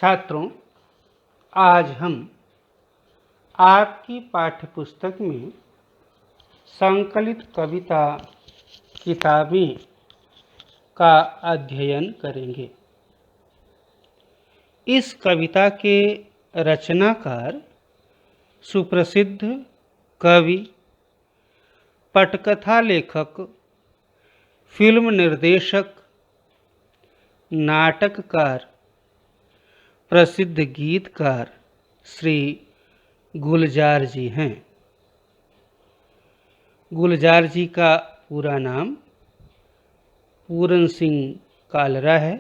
छात्रों, आज हम आपकी पाठ्यपुस्तक में संकलित कविता किताबें का अध्ययन करेंगे। इस कविता के रचनाकार सुप्रसिद्ध कवि, पटकथा लेखक, फिल्म निर्देशक, नाटककार, प्रसिद्ध गीतकार श्री गुलजार जी हैं। गुलजार जी का पूरा नाम पूरन सिंह कालरा है।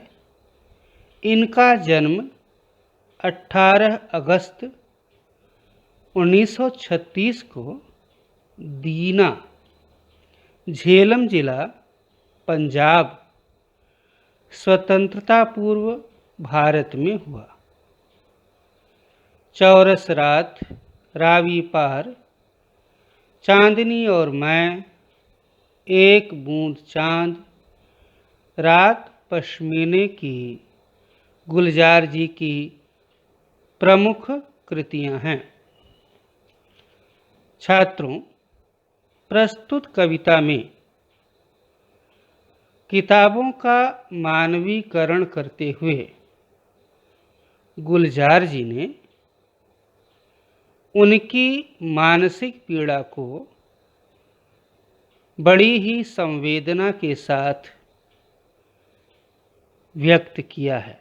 इनका जन्म 18 अगस्त 1936 को दीना, झेलम जिला, पंजाब, स्वतंत्रता पूर्व भारत में हुआ। चौरस रात, रावी पार, चांदनी और मैं, एक बूंद चांद, रात पश्मीने की गुलजार जी की प्रमुख कृतियां हैं। छात्रों, प्रस्तुत कविता में किताबों का मानवीकरण करते हुए गुलजार जी ने उनकी मानसिक पीड़ा को बड़ी ही संवेदना के साथ व्यक्त किया है।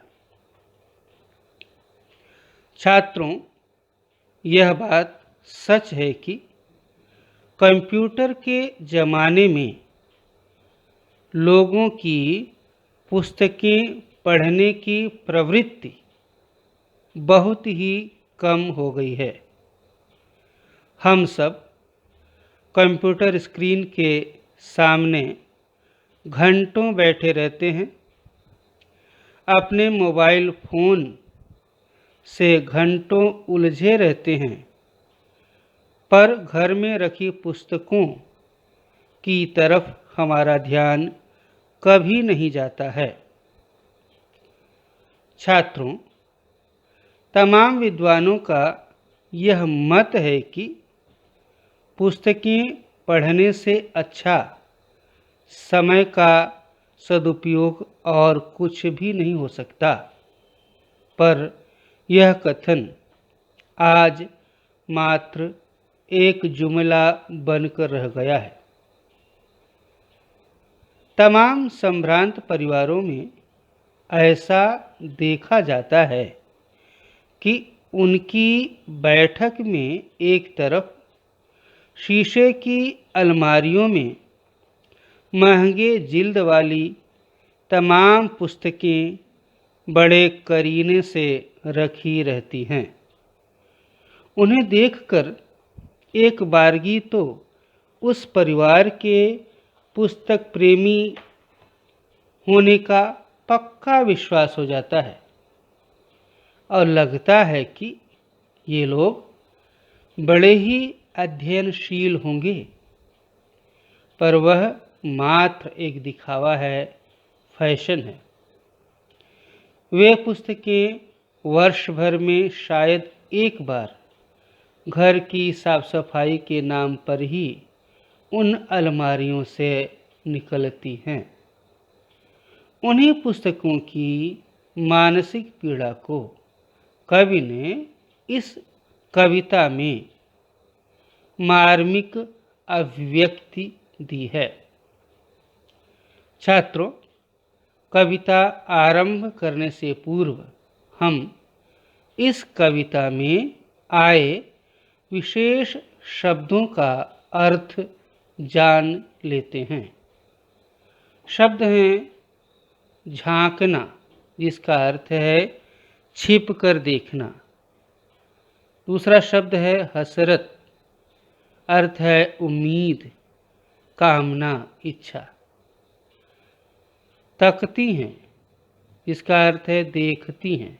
छात्रों, यह बात सच है कि कंप्यूटर के ज़माने में लोगों की पुस्तकें पढ़ने की प्रवृत्ति बहुत ही कम हो गई है। हम सब कंप्यूटर स्क्रीन के सामने घंटों बैठे रहते हैं। अपने मोबाइल फ़ोन से घंटों उलझे रहते हैं, पर घर में रखी पुस्तकों की तरफ हमारा ध्यान कभी नहीं जाता है। छात्रों, तमाम विद्वानों का यह मत है कि पुस्तकें पढ़ने से अच्छा समय का सदुपयोग और कुछ भी नहीं हो सकता, पर यह कथन आज मात्र एक जुमला बनकर रह गया है। तमाम संभ्रांत परिवारों में ऐसा देखा जाता है कि उनकी बैठक में एक तरफ शीशे की अलमारियों में महंगे जिल्द वाली तमाम पुस्तकें बड़े करीने से रखी रहती हैं। उन्हें देखकर एक बारगी तो उस परिवार के पुस्तक प्रेमी होने का पक्का विश्वास हो जाता है और लगता है कि ये लोग बड़े ही अध्ययनशील होंगे, पर वह मात्र एक दिखावा है, फैशन है। वे पुस्तकें वर्ष भर में शायद एक बार घर की साफ सफाई के नाम पर ही उन अलमारियों से निकलती हैं। उन्हीं पुस्तकों की मानसिक पीड़ा को कवि ने इस कविता में मार्मिक अभिव्यक्ति दी है। छात्रों, कविता आरंभ करने से पूर्व हम इस कविता में आए विशेष शब्दों का अर्थ जान लेते हैं। शब्द हैं झांकना, जिसका अर्थ है छिप कर देखना। दूसरा शब्द है हसरत, अर्थ है उम्मीद, कामना, इच्छा। तकती हैं, जिसका अर्थ है देखती हैं।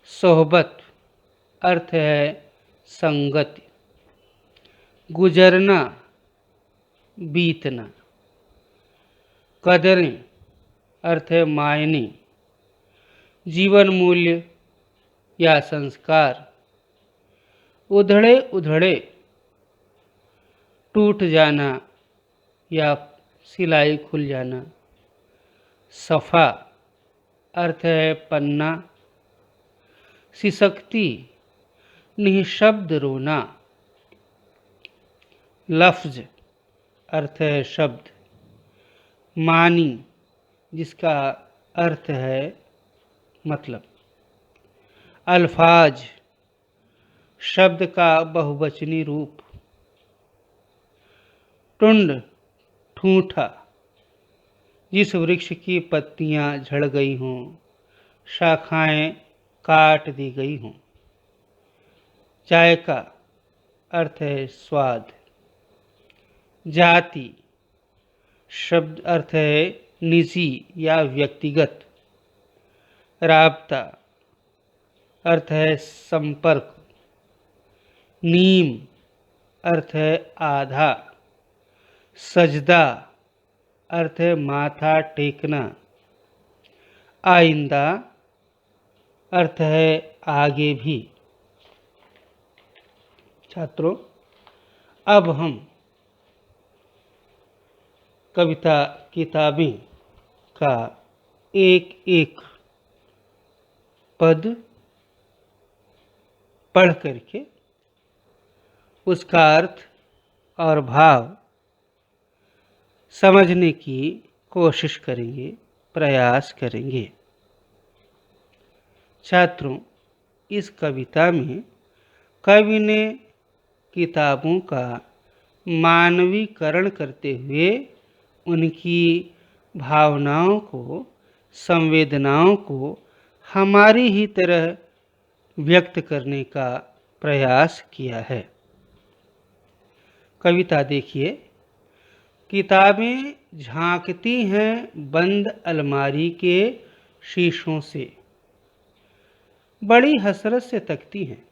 सोहबत, अर्थ है संगति। गुजरना, बीतना। कदरें, अर्थ है मायने। जीवन मूल्य या संस्कार उधड़े उधड़े टूट जाना या सिलाई खुल जाना। सफ़ा अर्थ है पन्ना, सिसकती निःशब्द रोना। लफ्ज़ अर्थ है शब्द, मानी जिसका अर्थ है मतलब। अल्फाज शब्द का बहुवचनी रूप। टुंड ठूठा जिस वृक्ष की पत्तियां झड़ गई हों, शाखाएं काट दी गई हों। जायका अर्थ है स्वाद। जाति शब्द अर्थ है निजी या व्यक्तिगत। राब्ता अर्थ है संपर्क। नीम अर्थ है आधा। सजदा अर्थ है माथा टेकना। आइंदा अर्थ है आगे भी। छात्रों, अब हम कविता किताबें का एक एक पद पढ़ करके उसका अर्थ और भाव समझने की कोशिश करेंगे, प्रयास करेंगे। छात्रों, इस कविता में कवि ने किताबों का मानवीकरण करते हुए उनकी भावनाओं को, संवेदनाओं को हमारी ही तरह व्यक्त करने का प्रयास किया है। कविता देखिए। किताबें झांकती हैं बंद अलमारी के शीशों से, बड़ी हसरत से तकती हैं।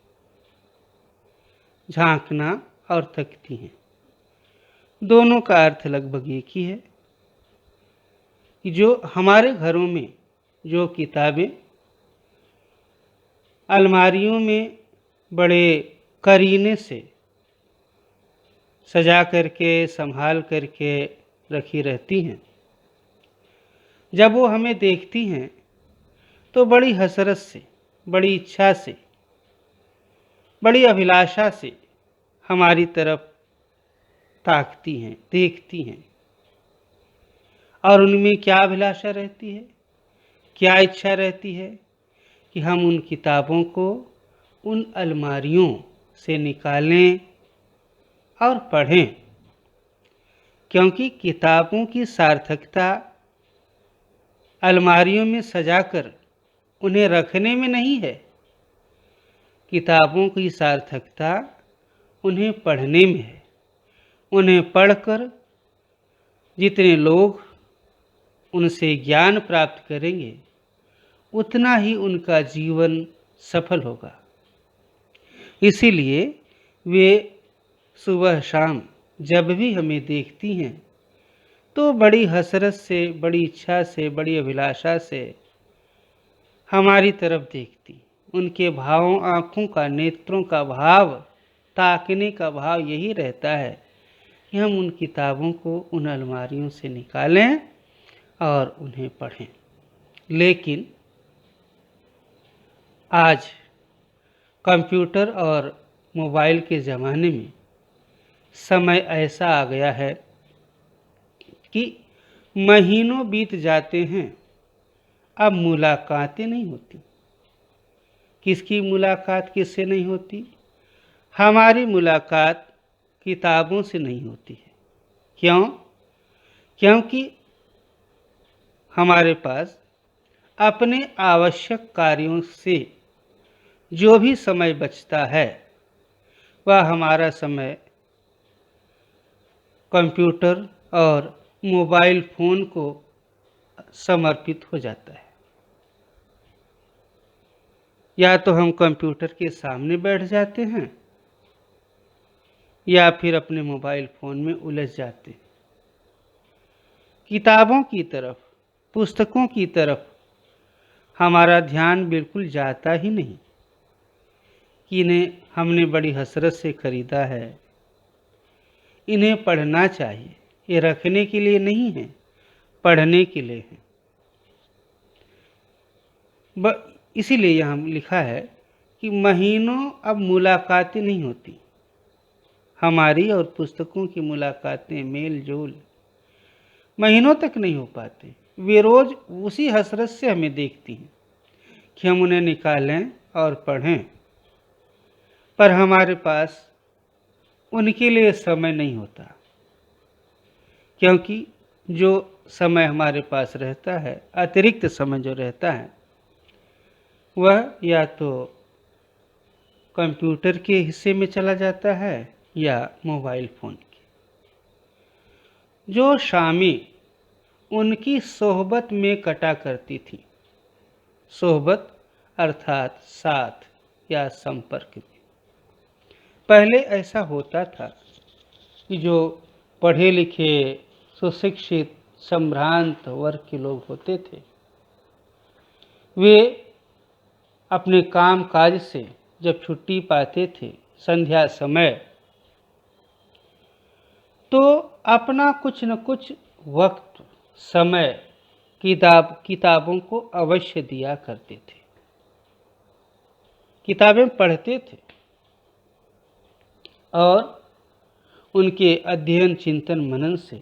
झांकना और तकती हैं, दोनों का अर्थ लगभग एक ही है कि जो हमारे घरों में जो किताबें अलमारियों में बड़े करीने से सजा करके, संभाल करके रखी रहती हैं, जब वो हमें देखती हैं तो बड़ी हसरत से, बड़ी इच्छा से, बड़ी अभिलाषा से हमारी तरफ ताकती हैं, देखती हैं। और उनमें क्या अभिलाषा रहती है, क्या इच्छा रहती है कि हम उन किताबों को उन अलमारियों से निकालें और पढ़ें। क्योंकि किताबों की सार्थकता अलमारियों में सजाकर उन्हें रखने में नहीं है, किताबों की सार्थकता उन्हें पढ़ने में है। उन्हें पढ़कर जितने लोग उनसे ज्ञान प्राप्त करेंगे, उतना ही उनका जीवन सफल होगा। इसीलिए वे सुबह शाम जब भी हमें देखती हैं तो बड़ी हसरत से, बड़ी इच्छा से, बड़ी अभिलाषा से हमारी तरफ देखती। उनके भावों, आँखों का, नेत्रों का भाव, ताकने का भाव यही रहता है कि हम उन किताबों को उन अलमारियों से निकालें और उन्हें पढ़ें। लेकिन आज कंप्यूटर और मोबाइल के ज़माने में समय ऐसा आ गया है कि महीनों बीत जाते हैं, अब मुलाकातें नहीं होती। किसकी मुलाकात किससे नहीं होती? हमारी मुलाकात किताबों से नहीं होती है। क्यों? क्योंकि हमारे पास अपने आवश्यक कार्यों से जो भी समय बचता है, वह हमारा समय कंप्यूटर और मोबाइल फ़ोन को समर्पित हो जाता है। या तो हम कंप्यूटर के सामने बैठ जाते हैं या फिर अपने मोबाइल फ़ोन में उलझ जाते हैं। किताबों की तरफ, पुस्तकों की तरफ हमारा ध्यान बिल्कुल जाता ही नहीं कि इन्हें हमने बड़ी हसरत से खरीदा है, इन्हें पढ़ना चाहिए। ये रखने के लिए नहीं है, पढ़ने के लिए है। इसीलिए यहाँ लिखा है कि महीनों अब मुलाकातें नहीं होती। हमारी और पुस्तकों की मुलाकातें, मेल जोल महीनों तक नहीं हो पाते। वे रोज उसी हसरत से हमें देखती हैं कि हम उन्हें निकालें और पढ़ें, पर हमारे पास उनके लिए समय नहीं होता, क्योंकि जो समय हमारे पास रहता है, अतिरिक्त समय जो रहता है, वह या तो कंप्यूटर के हिस्से में चला जाता है या मोबाइल फ़ोन के। जो शामें उनकी सोहबत में कटा करती थी, सोहबत अर्थात साथ या संपर्क में। पहले ऐसा होता था कि जो पढ़े लिखे, सुशिक्षित, संभ्रांत वर्ग के लोग होते थे, वे अपने काम काज से जब छुट्टी पाते थे संध्या समय, तो अपना कुछ न कुछ वक्त, समय किताबों को अवश्य दिया करते थे। किताबें पढ़ते थे और उनके अध्ययन, चिंतन, मनन से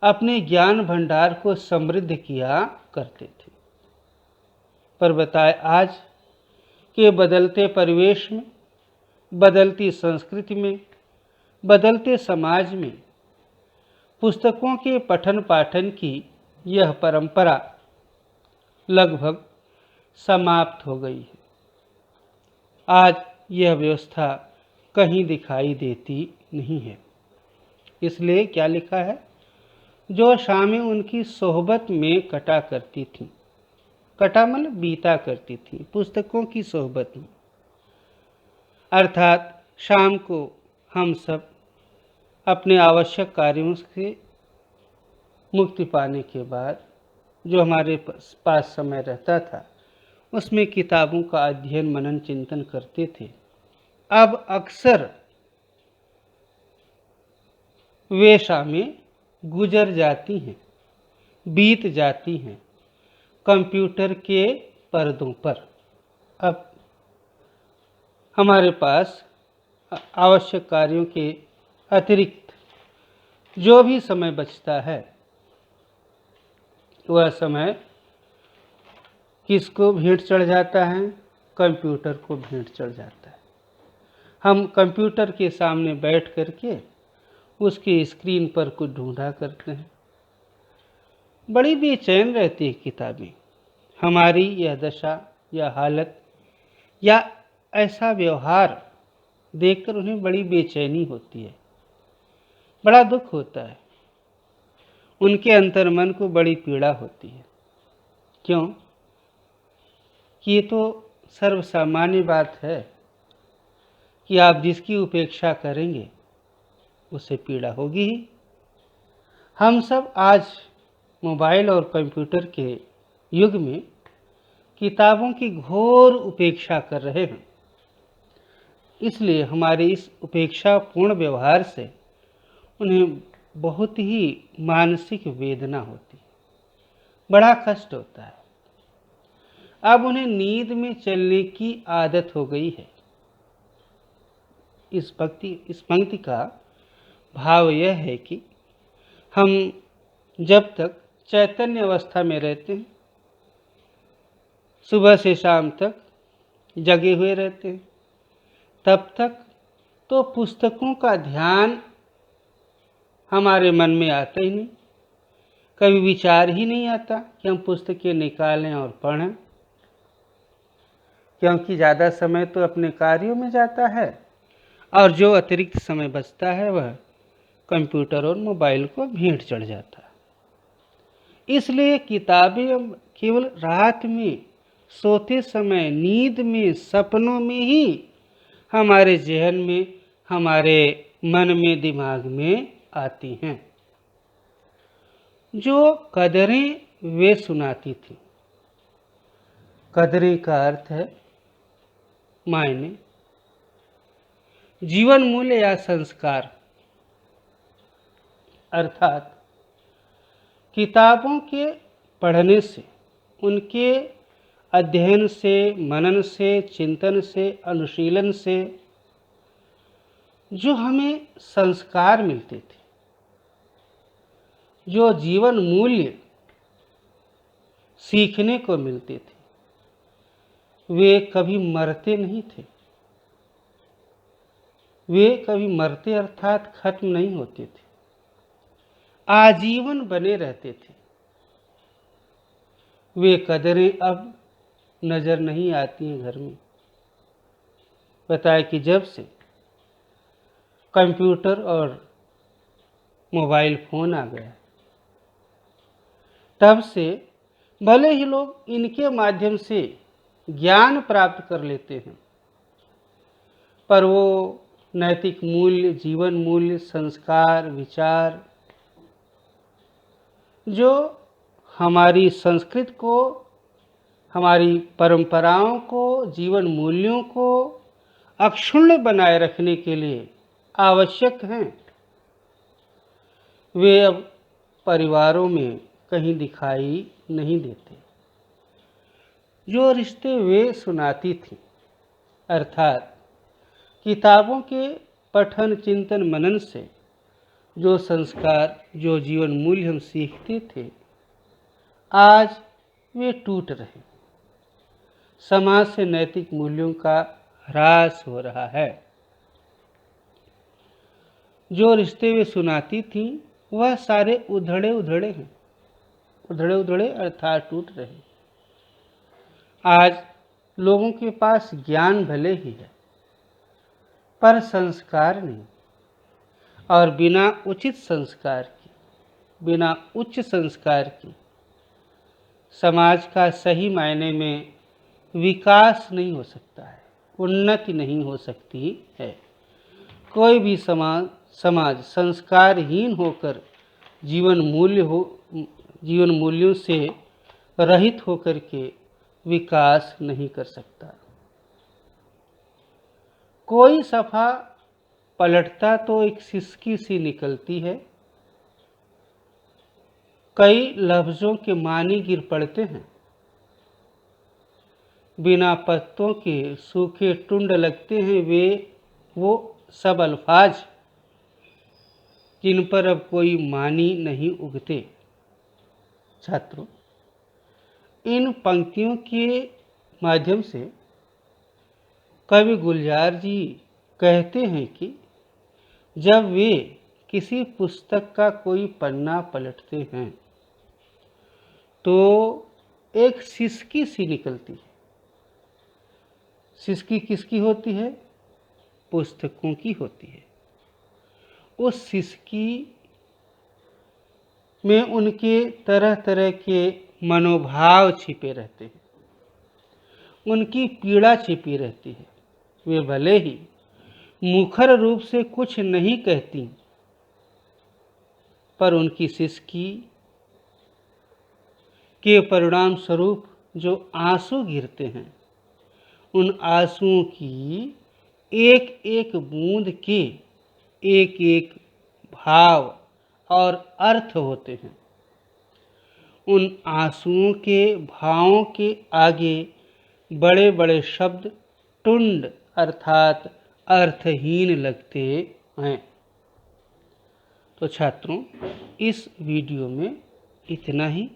अपने ज्ञान भंडार को समृद्ध किया करते थे। पर बताए आज के बदलते परिवेश में, बदलती संस्कृति में, बदलते समाज में पुस्तकों के पठन पाठन की यह परंपरा लगभग समाप्त हो गई है। आज यह व्यवस्था कहीं दिखाई देती नहीं है। इसलिए क्या लिखा है, जो शामें उनकी सोहबत में कटा करती थी, कटा मतलब बीता करती थी, पुस्तकों की सोहबत में, अर्थात शाम को हम सब अपने आवश्यक कार्यों से मुक्ति पाने के बाद जो हमारे पास समय रहता था, उसमें किताबों का अध्ययन, मनन, चिंतन करते थे। अब अक्सर वे शामें गुजर जाती हैं, बीत जाती हैं कंप्यूटर के पर्दों पर। अब हमारे पास आवश्यक कार्यों के अतिरिक्त जो भी समय बचता है, वह समय किसको भेंट चढ़ जाता है? कंप्यूटर को भेंट चढ़ जाता है। हम कंप्यूटर के सामने बैठ करके उसकी स्क्रीन पर कुछ ढूंढा करते हैं। बड़ी बेचैन रहती है किताबें। हमारी यह दशा या हालत या ऐसा व्यवहार देखकर उन्हें बड़ी बेचैनी होती है, बड़ा दुख होता है, उनके अंतर्मन को बड़ी पीड़ा होती है। क्यों? कि ये तो सर्वसामान्य बात है कि आप जिसकी उपेक्षा करेंगे उसे पीड़ा होगी ही। हम सब आज मोबाइल और कंप्यूटर के युग में किताबों की घोर उपेक्षा कर रहे हैं। इसलिए हमारे इस उपेक्षापूर्ण व्यवहार से उन्हें बहुत ही मानसिक वेदना होती है, बड़ा कष्ट होता है। अब उन्हें नींद में चलने की आदत हो गई है। इस पंक्ति का भाव यह है कि हम जब तक चैतन्य अवस्था में रहते हैं, सुबह से शाम तक जगे हुए रहते हैं, तब तक तो पुस्तकों का ध्यान हमारे मन में आता ही नहीं। कभी विचार ही नहीं आता कि हम पुस्तकें निकालें और पढ़ें, क्योंकि ज़्यादा समय तो अपने कार्यों में जाता है और जो अतिरिक्त समय बचता है वह कंप्यूटर और मोबाइल को भेंट चढ़ जाता है। इसलिए किताबें केवल रात में, सोते समय, नींद में, सपनों में ही हमारे जहन में, हमारे मन में, दिमाग में आती हैं। जो कदरें वे सुनाती थी, कदरें का अर्थ है मायने, जीवन मूल्य या संस्कार, अर्थात किताबों के पढ़ने से, उनके अध्ययन से, मनन से, चिंतन से, अनुशीलन से जो हमें संस्कार मिलते थे, जो जीवन मूल्य सीखने को मिलते थे, वे कभी मरते नहीं थे। वे कभी मरते अर्थात खत्म नहीं होते थे, आजीवन बने रहते थे। वे कदरें अब नज़र नहीं आती हैं घर में। बताया कि जब से कंप्यूटर और मोबाइल फ़ोन आ गया, तब से भले ही लोग इनके माध्यम से ज्ञान प्राप्त कर लेते हैं, पर वो नैतिक मूल्य, जीवन मूल्य, संस्कार, विचार जो हमारी संस्कृति को, हमारी परंपराओं को, जीवन मूल्यों को अक्षुण्ण बनाए रखने के लिए आवश्यक हैं, वे अब परिवारों में कहीं दिखाई नहीं देते। जो रिश्ते वे सुनाती थी, अर्थात किताबों के पठन, चिंतन, मनन से जो संस्कार, जो जीवन मूल्य हम सीखते थे, आज वे टूट रहे। समाज से नैतिक मूल्यों का ह्रास हो रहा है। जो रिश्ते वे सुनाती थी, वह सारे उधड़े उधड़े हैं। उधड़े उधड़े अर्थात टूट रहे। आज लोगों के पास ज्ञान भले ही है, पर संस्कार नहीं। और बिना उचित संस्कार के, बिना उच्च संस्कार के समाज का सही मायने में विकास नहीं हो सकता है, उन्नति नहीं हो सकती है। कोई भी समाज संस्कारहीन होकर जीवन मूल्यों से रहित होकर के विकास नहीं कर सकता। कोई सफा पलटता तो एक सिसकी सी निकलती है, कई लफ्ज़ों के मानी गिर पड़ते हैं। बिना पत्तों के सूखे टुंड लगते हैं वो सब अल्फाज जिन पर अब कोई मानी नहीं उगते। छात्रों, इन पंक्तियों के माध्यम से कवि गुलजार जी कहते हैं कि जब वे किसी पुस्तक का कोई पन्ना पलटते हैं तो एक सिसकी सी निकलती है। सिसकी किसकी होती है? पुस्तकों की होती है। उस सिसकी में उनके तरह तरह के मनोभाव छिपे रहते हैं, उनकी पीड़ा छिपी रहती है। वे भले ही मुखर रूप से कुछ नहीं कहती, पर उनकी सिसकी के परिणाम स्वरूप जो आंसू गिरते हैं, उन आंसुओं की एक एक बूंद के एक एक भाव और अर्थ होते हैं। उन आंसुओं के भावों के आगे बड़े बड़े शब्द टुंड अर्थात अर्थहीन लगते हैं। तो छात्रों, इस वीडियो में इतना ही।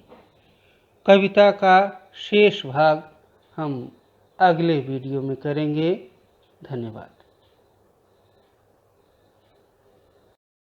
कविता का शेष भाग हम अगले वीडियो में करेंगे। धन्यवाद।